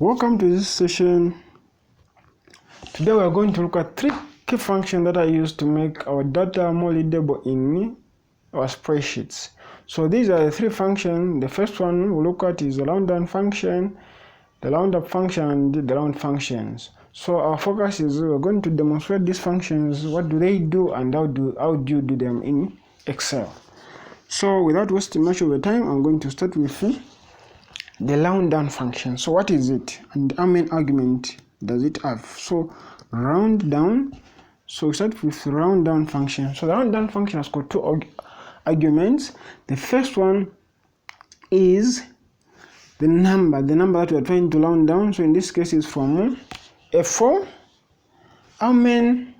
Welcome to this session. Today we are going to look at three key functions that are used to make our data more readable in our spreadsheets. So these are the three functions. The first one we'll look at is the Rounddown function, the Roundup function, and the Round functions. So our focus is we're going to demonstrate these functions, what do they do, and how do you do them in Excel. So without wasting much of the time, I'm going to start with the Rounddown function. So what is it and how many arguments does it have? So Rounddown. So we start with Rounddown function. So the Rounddown function has got two arguments. The first one is the number that we are trying to round down. So in this case is from A4. How many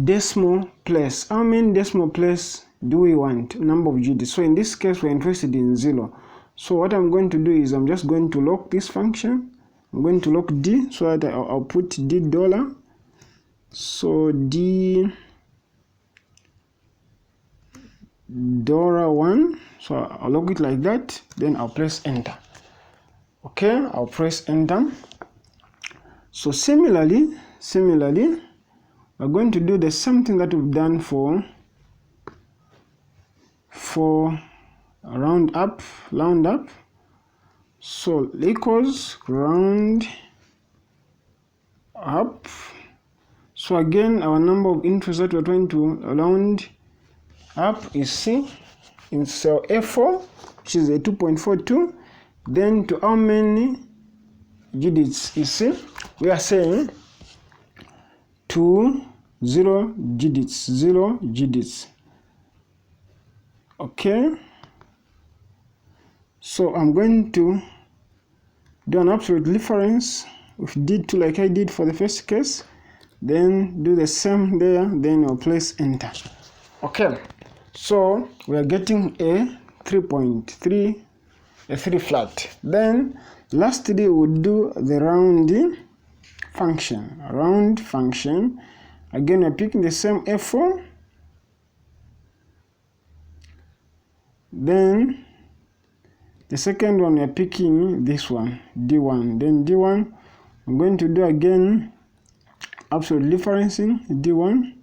decimal place? How many decimal place do we want? Number of digits. So in this case we're interested in 0. So what I'm going to do is I'm just going to lock this function. I'm going to lock D so that I'll put D dollar. So D $1. So I'll lock it like that. Then I'll press enter. Okay, I'll press enter. So similarly, we're going to do the same thing that we've done for Roundup. So equals round up. So again, our number of entries that we're trying to round up is C in cell A4, which is a 2.42. Then to how many digits is C? We are saying to 0 digits. Okay. So I'm going to do an absolute reference with D2 like I did for the first case. Then do the same there. Then I'll press enter. Okay. So we are getting a 3.3, a 3 flat. Then lastly we'll do the round function. Round function. Again we're picking the same A4. Then the second one we are picking this one, D1. Then D1 I'm going to do again absolute referencing. D1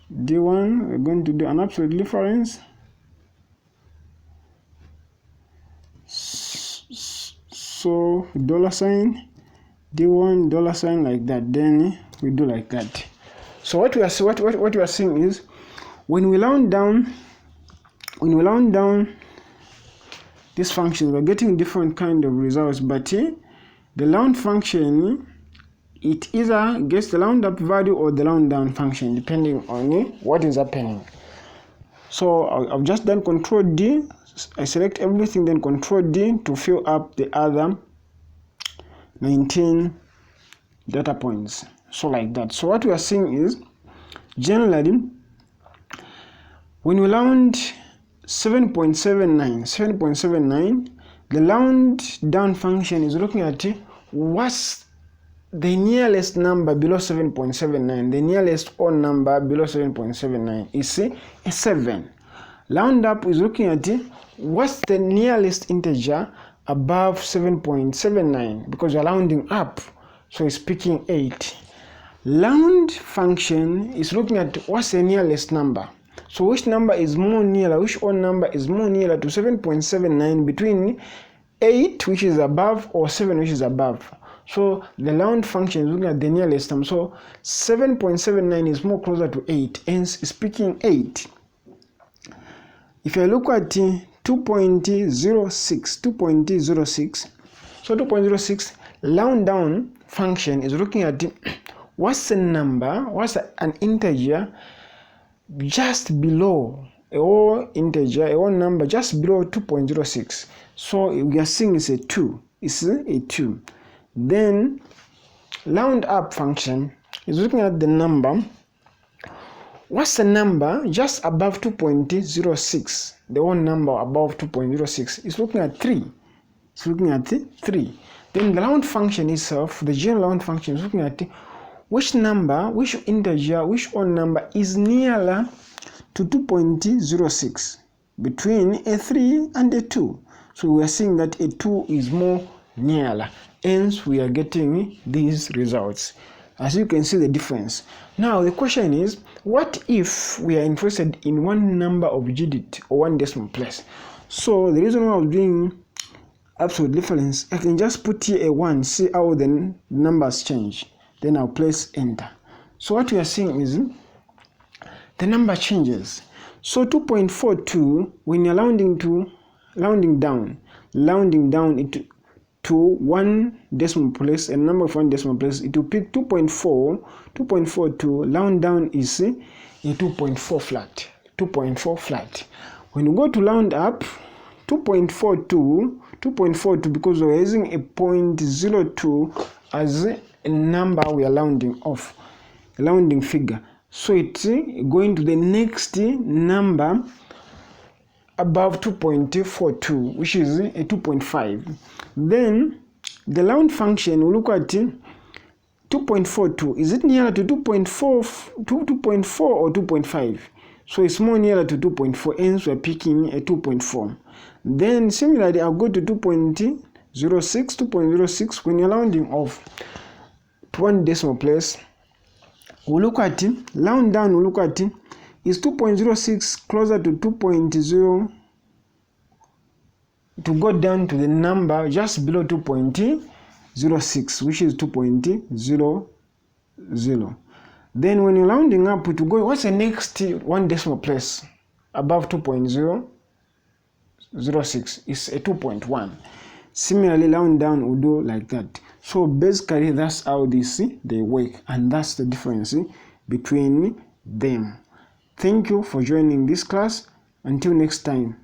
we're going to do an absolute reference. So $, D1 $, like that. Then we do like that. So what we are seeing is when we round down these functions, we're getting different kind of results. But the round function, it either gets the roundup value or the rounddown function, depending on what is happening. So I've just done Control D. I select everything, then Control D to fill up the other 19 data points. So like that. So what we are seeing is generally when we round 7.79, the round down function is looking at what's the nearest number below 7.79. The nearest odd number below 7.79 is a 7. Round up is looking at what's the nearest integer above 7.79, because we're rounding up, so it's picking 8. Round function is looking at what's the nearest number. So which number is more nearer, which odd number is more nearer to 7.79 between 8, which is above, or 7, which is above. So the round function is looking at the nearest number. So 7.79 is more closer to 8, hence it's picking 8. If I look at 2.06, so 2.06 round down function is looking at what's the number, what's an integer just below a whole number just below 2.06. So we are seeing it's a 2. It's a 2. Then round up function is looking at the number. What's the number just above 2.06? The one number above 2.06 is looking at 3. It's looking at 3. Then the round function itself, the general round function, is looking at which number, which integer, which odd number is nearer to 2.06 between a 3 and a 2. So we are seeing that a 2 is more nearer. Hence, we are getting these results. As you can see the difference. Now the question is, what if we are interested in one number of digit or one decimal place? So the reason why I'm doing absolute difference, I can just put here a 1, see how the numbers change. Then I'll press enter. So what we are seeing is the number changes. So 2.42, when you're rounding down it to one decimal place, a number of one decimal place, it will pick 2.42, round down is a 2.4 flat. 2.4 flat. When you go to round up, 2.42, because we're using a 0.02 as a number we are rounding off, rounding figure. So it's going to the next number above 2.42, which is a 2.5. Then the round function will look at 2.42. Is it nearer to 2.4 or 2.5? So it's more nearer to 2.4, hence we're picking a 2.4. Then similarly, I'll go to 2.06. When you're rounding off to one decimal place, we'll look at round down, we'll look at is 2.06 closer to 2.0 to go down to the number just below 2.06, which is 2.00. Then when you're rounding up to go, what's the next one decimal place above 2.006? It's a 2.1. Similarly, round down will do like that. So basically, that's how they work, and that's the difference between them. Thank you for joining this class. Until next time.